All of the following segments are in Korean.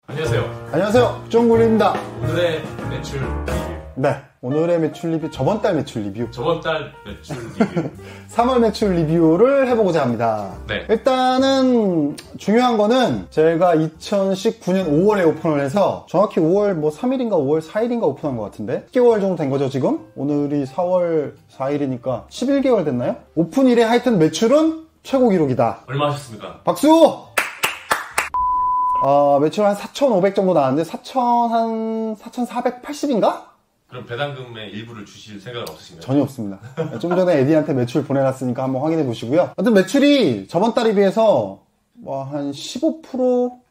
안녕하세요. 안녕하세요. 국정군입니다. 오늘의 매출 리뷰. 네, 오늘의 매출 리뷰, 저번 달 매출 리뷰. 저번 달 매출 리뷰. 3월 매출 리뷰를 해보고자 합니다. 네. 일단은 중요한 거는 제가 2019년 5월에 오픈을 해서 정확히 5월 3일인가 5월 4일인가 오픈한 것 같은데 10개월 정도 된 거죠 지금? 오늘이 4월 4일이니까 11개월 됐나요? 오픈 이래 하여튼 매출은 최고 기록이다. 얼마 하셨습니까? 박수! 매출 한 4,500 정도 나왔는데 4,480인가? 그럼 배당금의 일부를 주실 생각은 없으신가요? 전혀 없습니다. 좀 전에 에디한테 매출 보내놨으니까 한번 확인해 보시고요. 하여튼 매출이 저번 달에 비해서 한 15%,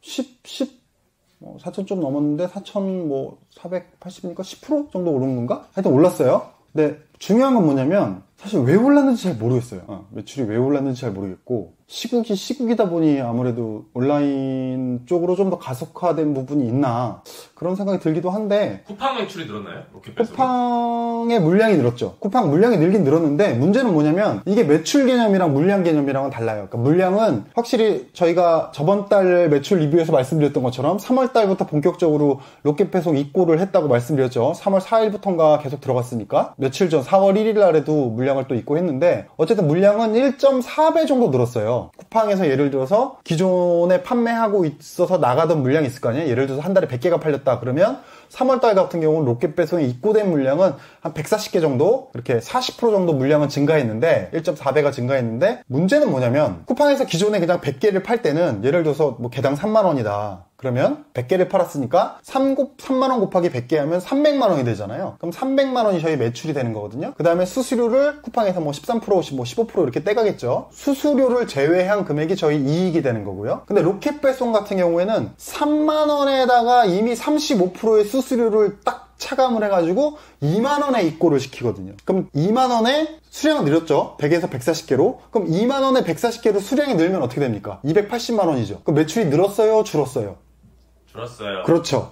4천 좀 넘었는데 4,480이니까 10% 정도 오른 건가? 하여튼 올랐어요. 근데 중요한 건 뭐냐면 사실 왜 올랐는지 잘 모르겠어요. 매출이 왜 올랐는지 잘 모르겠고 시국이다 보니 아무래도 온라인 쪽으로 좀 더 가속화된 부분이 있나 그런 생각이 들기도 한데 쿠팡 매출이 늘었나요? 로켓배송? 쿠팡의 물량이 늘었죠. 쿠팡 물량이 늘긴 늘었는데 문제는 뭐냐면 이게 매출 개념이랑 물량 개념이랑은 달라요. 그러니까 물량은 확실히 저희가 저번 달 매출 리뷰에서 말씀드렸던 것처럼 3월 달부터 본격적으로 로켓배송 입고를 했다고 말씀드렸죠. 3월 4일부터인가 계속 들어갔으니까 며칠 전 4월 1일 날에도 물량을 또 입고했는데 어쨌든 물량은 1.4배 정도 늘었어요. 쿠팡에서 예를 들어서 기존에 판매하고 있어서 나가던 물량이 있을 거 아니에요. 예를 들어서 한 달에 100개가 팔렸다 그러면 3월달 같은 경우는 로켓배송에 입고된 물량은 한 140개 정도 이렇게 40% 정도 물량은 증가했는데 1.4배가 증가했는데 문제는 뭐냐면 쿠팡에서 기존에 그냥 100개를 팔 때는 예를 들어서 개당 3만원이다 그러면 100개를 팔았으니까 3만원 곱하기 100개 하면 300만원이 되잖아요. 그럼 300만원이 저희 매출이 되는 거거든요. 그 다음에 수수료를 쿠팡에서 13%, 15% 이렇게 떼가겠죠. 수수료를 제외한 금액이 저희 이익이 되는 거고요. 근데 로켓배송 같은 경우에는 3만원에다가 이미 35%의 수수료를 딱 차감을 해가지고 2만원에 입고를 시키거든요. 그럼 2만원에 수량을 늘렸죠. 100에서 140개로. 그럼 2만원에 140개로 수량이 늘면 어떻게 됩니까? 280만원이죠. 그럼 매출이 늘었어요? 줄었어요? 줄었어요. 그렇죠.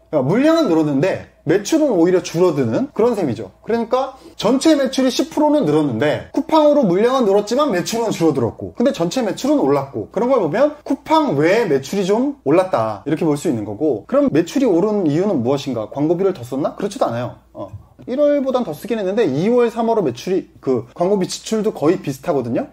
그러니까 물량은 늘었는데 매출은 오히려 줄어드는 그런 셈이죠. 그러니까 전체 매출이 10%는 늘었는데 쿠팡으로 물량은 늘었지만 매출은 줄어들었고 근데 전체 매출은 올랐고 그런 걸 보면 쿠팡 외에 매출이 좀 올랐다 이렇게 볼 수 있는 거고 그럼 매출이 오른 이유는 무엇인가? 광고비를 더 썼나? 그렇지도 않아요. 1월보단 더 쓰긴 했는데 2월, 3월로 매출이 광고비 지출도 거의 비슷하거든요.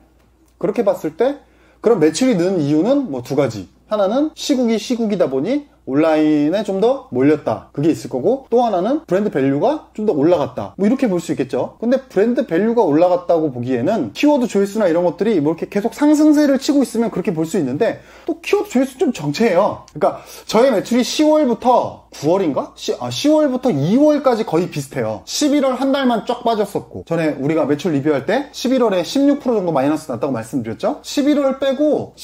그렇게 봤을 때 그럼 매출이 는 이유는 두 가지. 하나는 시국이다 보니 온라인에 좀 더 몰렸다. 그게 있을 거고 또 하나는 브랜드 밸류가 좀 더 올라갔다. 이렇게 볼 수 있겠죠. 근데 브랜드 밸류가 올라갔다고 보기에는 키워드 조회수나 이런 것들이 이렇게 계속 상승세를 치고 있으면 그렇게 볼 수 있는데 또 키워드 조회수 좀 정체해요. 그러니까 저의 매출이 10월부터 9월인가? 10월부터 2월까지 거의 비슷해요. 11월 한 달만 쫙 빠졌었고 전에 우리가 매출 리뷰할 때 11월에 16% 정도 마이너스 났다고 말씀드렸죠. 11월 빼고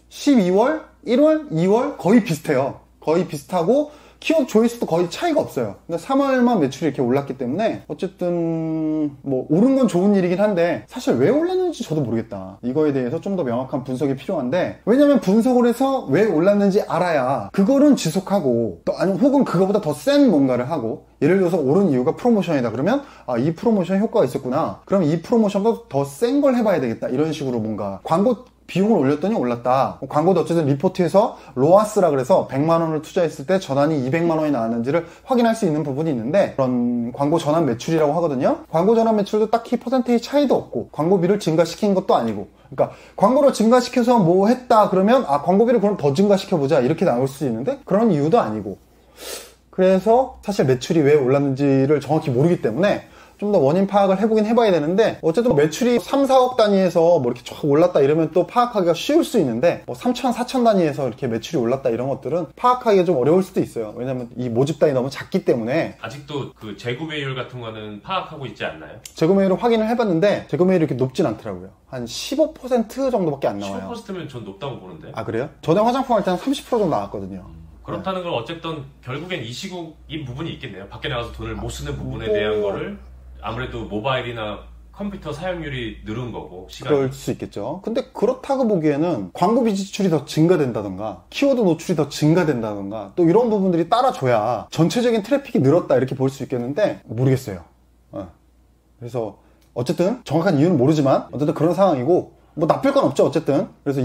12월, 1월, 2월 거의 비슷해요. 거의 비슷하고 키워드 조회수도 거의 차이가 없어요. 근데 3월만 매출이 이렇게 올랐기 때문에 어쨌든 오른 건 좋은 일이긴 한데 사실 왜 올랐는지 저도 모르겠다. 이거에 대해서 좀 더 명확한 분석이 필요한데 왜냐면 분석을 해서 왜 올랐는지 알아야 그거는 지속하고 또 아니면 혹은 그거보다 더 센 뭔가를 하고 예를 들어서 오른 이유가 프로모션이다 그러면 이 프로모션 효과가 있었구나. 그럼 이 프로모션도 더 센 걸 해봐야 되겠다. 이런 식으로 뭔가 광고 비용을 올렸더니 올랐다. 광고도 어쨌든 리포트에서 로아스라 그래서 100만원을 투자했을 때 전환이 200만원이 나왔는지를 확인할 수 있는 부분이 있는데 그런 광고 전환 매출이라고 하거든요. 광고 전환 매출도 딱히 퍼센테이지 차이도 없고 광고비를 증가시킨 것도 아니고 그러니까 광고를 증가시켜서 뭐 했다 그러면 광고비를 그럼 더 증가시켜보자 이렇게 나올 수 있는데 그런 이유도 아니고 그래서 사실 매출이 왜 올랐는지를 정확히 모르기 때문에 좀 더 원인 파악을 해보긴 해봐야 되는데 어쨌든 매출이 3, 4억 단위에서 이렇게 쫙 올랐다 이러면 또 파악하기가 쉬울 수 있는데 3천, 4천 단위에서 이렇게 매출이 올랐다 이런 것들은 파악하기가 좀 어려울 수도 있어요. 왜냐면 이 모집 단위 너무 작기 때문에 아직도 그 재구매율 같은 거는 파악하고 있지 않나요? 재구매율을 확인을 해봤는데 재구매율이 이렇게 높진 않더라고요. 한 15% 정도밖에 안 나와요. 15%면 전 높다고 보는데. 아 그래요? 전에 화장품 할 때는 30% 정도 나왔거든요. 그렇다는 건 어쨌든 결국엔 이 시국인 부분이 있겠네요. 밖에 나가서 돈을 못 쓰는 부분에 대한 거를 아무래도 모바일이나 컴퓨터 사용률이 늘은 거고 시간이. 그럴 수 있겠죠. 근데 그렇다고 보기에는 광고비 지출이 더 증가된다던가 키워드 노출이 더 증가된다던가 또 이런 부분들이 따라줘야 전체적인 트래픽이 늘었다 이렇게 볼 수 있겠는데 모르겠어요. 그래서 어쨌든 정확한 이유는 모르지만 어쨌든 그런 상황이고 뭐 나쁠 건 없죠, 어쨌든. 그래서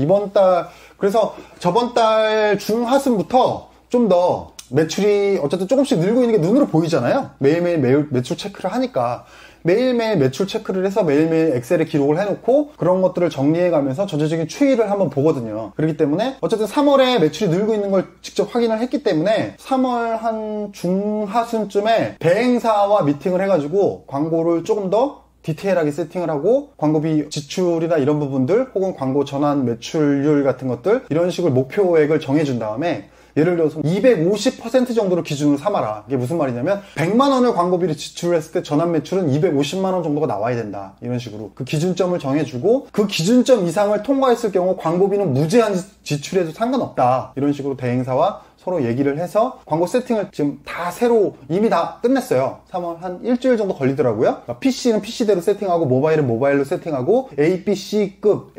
그래서 저번 달 중하순부터 좀 더 매출이 어쨌든 조금씩 늘고 있는 게 눈으로 보이잖아요. 매일매일 매출 체크를 하니까. 매일매일 매출 체크를 해서 매일매일 엑셀에 기록을 해놓고 그런 것들을 정리해가면서 전체적인 추이를 한번 보거든요. 그렇기 때문에 어쨌든 3월에 매출이 늘고 있는 걸 직접 확인을 했기 때문에 3월 한 중하순쯤에 대행사와 미팅을 해가지고 광고를 조금 더 디테일하게 세팅을 하고 광고비 지출이나 이런 부분들 혹은 광고 전환 매출률 같은 것들 이런 식으로 목표액을 정해준 다음에 예를 들어서 250% 정도를 기준으로 삼아라. 이게 무슨 말이냐면 100만 원을 광고비를 지출을 했을 때 전환 매출은 250만 원 정도가 나와야 된다. 이런 식으로 그 기준점을 정해주고 그 기준점 이상을 통과했을 경우 광고비는 무제한 지출해도 상관없다. 이런 식으로 대행사와 서로 얘기를 해서 광고 세팅을 지금 다 새로 이미 다 끝냈어요. 3월 한 일주일 정도 걸리더라고요. PC는 PC대로 세팅하고 모바일은 모바일로 세팅하고 ABC급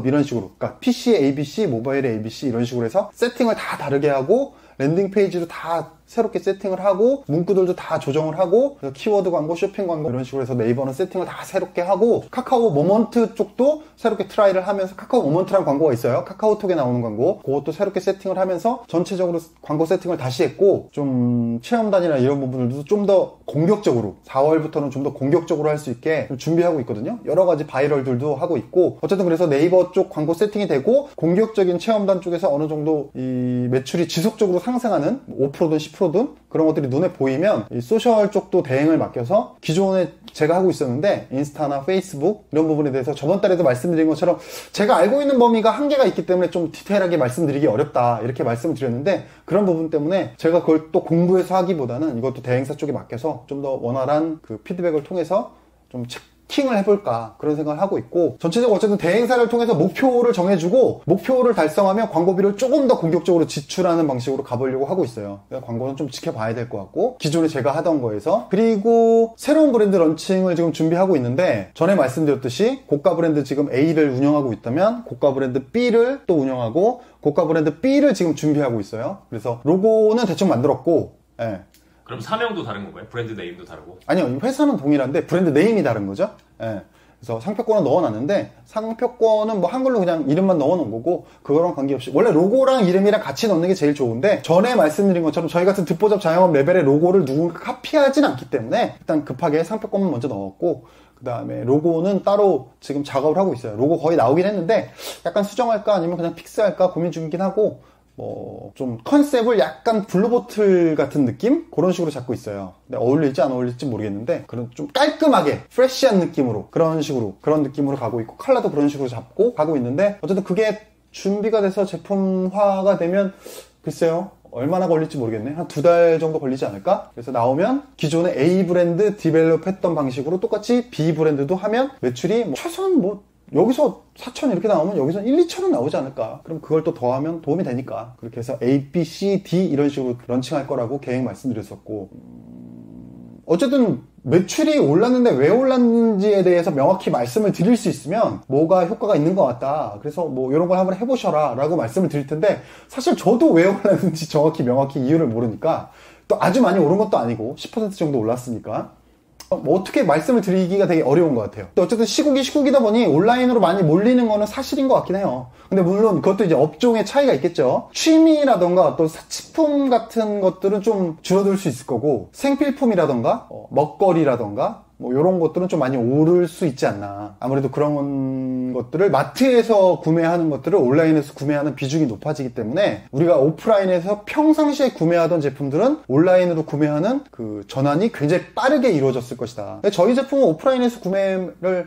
이런 식으로 그러니까 PC에 ABC, 모바일에 ABC 이런 식으로 해서 세팅을 다 다르게 하고 랜딩 페이지도 다 새롭게 세팅을 하고 문구들도 다 조정을 하고 그래서 키워드 광고, 쇼핑 광고 이런 식으로 해서 네이버는 세팅을 다 새롭게 하고 카카오 모먼트 쪽도 새롭게 트라이를 하면서 카카오 모먼트라는 광고가 있어요. 카카오톡에 나오는 광고 그것도 새롭게 세팅을 하면서 전체적으로 광고 세팅을 다시 했고 좀 체험단이나 이런 부분들도 좀 더 공격적으로 4월부터는 좀 더 공격적으로 할 수 있게 준비하고 있거든요. 여러 가지 바이럴들도 하고 있고 어쨌든 그래서 네이버 쪽 광고 세팅이 되고 공격적인 체험단 쪽에서 어느 정도 이 매출이 지속적으로 상승하는 5%든 10%든 그런 것들이 눈에 보이면 이 소셜 쪽도 대행을 맡겨서 기존에 제가 하고 있었는데 인스타나 페이스북 이런 부분에 대해서 저번 달에도 말씀드린 것처럼 제가 알고 있는 범위가 한계가 있기 때문에 좀 디테일하게 말씀드리기 어렵다 이렇게 말씀을 드렸는데 그런 부분 때문에 제가 그걸 또 공부해서 하기보다는 이것도 대행사 쪽에 맡겨서 좀 더 원활한 그 피드백을 통해서 좀 킹을 해볼까 그런 생각을 하고 있고 전체적으로 어쨌든 대행사를 통해서 목표를 정해주고 목표를 달성하면 광고비를 조금 더 공격적으로 지출하는 방식으로 가보려고 하고 있어요. 그래서 광고는 좀 지켜봐야 될 것 같고 기존에 제가 하던 거에서 그리고 새로운 브랜드 런칭을 지금 준비하고 있는데 전에 말씀드렸듯이 고가 브랜드 지금 A를 운영하고 있다면 고가 브랜드 B를 또 운영하고 고가 브랜드 B를 지금 준비하고 있어요. 그래서 로고는 대충 만들었고 예. 그럼 사명도 다른 건가요? 브랜드 네임도 다르고? 아니요. 회사는 동일한데 브랜드 네임이 다른 거죠. 예. 그래서 상표권은 넣어놨는데 상표권은 뭐 한글로 그냥 이름만 넣어놓은 거고 그거랑 관계없이 원래 로고랑 이름이랑 같이 넣는 게 제일 좋은데 전에 말씀드린 것처럼 저희 같은 듣보잡 자영업 레벨의 로고를 누군가 카피하진 않기 때문에 일단 급하게 상표권만 먼저 넣었고 그 다음에 로고는 따로 지금 작업을 하고 있어요. 로고 거의 나오긴 했는데 약간 수정할까 아니면 그냥 픽스할까 고민 중이긴 하고 좀 컨셉을 약간 블루보틀 같은 느낌? 그런 식으로 잡고 있어요. 근데 어울릴지 안 어울릴지 모르겠는데 그런 좀 깔끔하게 프레쉬한 느낌으로 그런 느낌으로 가고 있고 컬러도 그런 식으로 잡고 가고 있는데 어쨌든 그게 준비가 돼서 제품화가 되면 글쎄요 얼마나 걸릴지 모르겠네. 한 2달 정도 걸리지 않을까? 그래서 나오면 기존의 A 브랜드 디벨롭 했던 방식으로 똑같이 B 브랜드도 하면 매출이 최소한 여기서 4천 이렇게 나오면 여기서 1, 2천은 나오지 않을까. 그럼 그걸 또 더하면 도움이 되니까. 그렇게 해서 A, B, C, D 이런 식으로 런칭할 거라고 계획 말씀드렸었고 어쨌든 매출이 올랐는데 왜 올랐는지에 대해서 명확히 말씀을 드릴 수 있으면 뭐가 효과가 있는 것 같다. 그래서 뭐 이런 걸 한번 해보셔라 라고 말씀을 드릴 텐데 사실 저도 왜 올랐는지 정확히 명확히 이유를 모르니까 또 아주 많이 오른 것도 아니고 10% 정도 올랐으니까 어떻게 말씀을 드리기가 되게 어려운 것 같아요. 또 어쨌든 시국이다 보니 온라인으로 많이 몰리는 거는 사실인 것 같긴 해요. 근데 물론 그것도 이제 업종의 차이가 있겠죠. 취미라던가 어떤 사치품 같은 것들은 좀 줄어들 수 있을 거고 생필품이라던가 먹거리라던가 뭐 이런 것들은 좀 많이 오를 수 있지 않나. 아무래도 그런 것들을 마트에서 구매하는 것들을 온라인에서 구매하는 비중이 높아지기 때문에 우리가 오프라인에서 평상시에 구매하던 제품들은 온라인으로 구매하는 그 전환이 굉장히 빠르게 이루어졌을 것이다. 저희 제품은 오프라인에서 구매를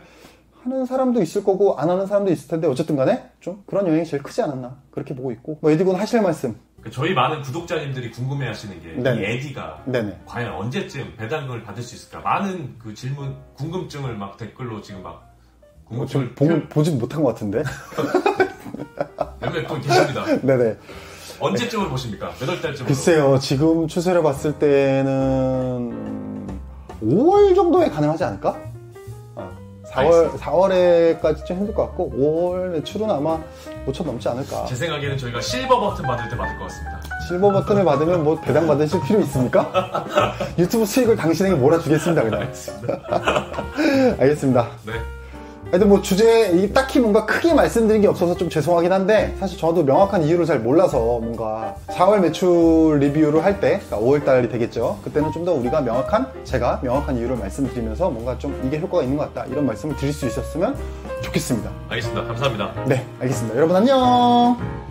하는 사람도 있을 거고 안 하는 사람도 있을 텐데 어쨌든 간에 좀 그런 영향이 제일 크지 않았나 그렇게 보고 있고 에디군 하실 말씀. 저희 많은 구독자님들이 궁금해하시는 게 이 에디가 과연 언제쯤 배당금을 받을 수 있을까? 많은 그 질문, 궁금증을 막 댓글로 지금 막 궁금증을 보진 못한 것 같은데. 몇몇 분 계십니다. 네네. 언제쯤을 보십니까? 몇 월 달쯤으로? 글쎄요. 지금 추세를 봤을 때는 5월 정도에 가능하지 않을까? 4월에까지 좀 힘들 것 같고 5월 매출은 아마 5천 넘지 않을까. 제 생각에는 저희가 실버 버튼 받을 때 받을 것 같습니다. 실버 버튼을 받으면 뭐 배당 받으실 필요 있습니까? 유튜브 수익을 당신에게 몰아주겠습니다. 그냥. 알겠습니다. 네. 하여튼 뭐 주제에 딱히 뭔가 크게 말씀드린 게 없어서 좀 죄송하긴 한데 사실 저도 명확한 이유를 잘 몰라서 뭔가 4월 매출 리뷰를 할 때, 그러니까 5월달이 되겠죠. 그때는 좀 더 우리가 제가 명확한 이유를 말씀드리면서 뭔가 좀 이게 효과가 있는 것 같다 이런 말씀을 드릴 수 있었으면 좋겠습니다. 알겠습니다. 감사합니다. 네, 알겠습니다. 여러분 안녕.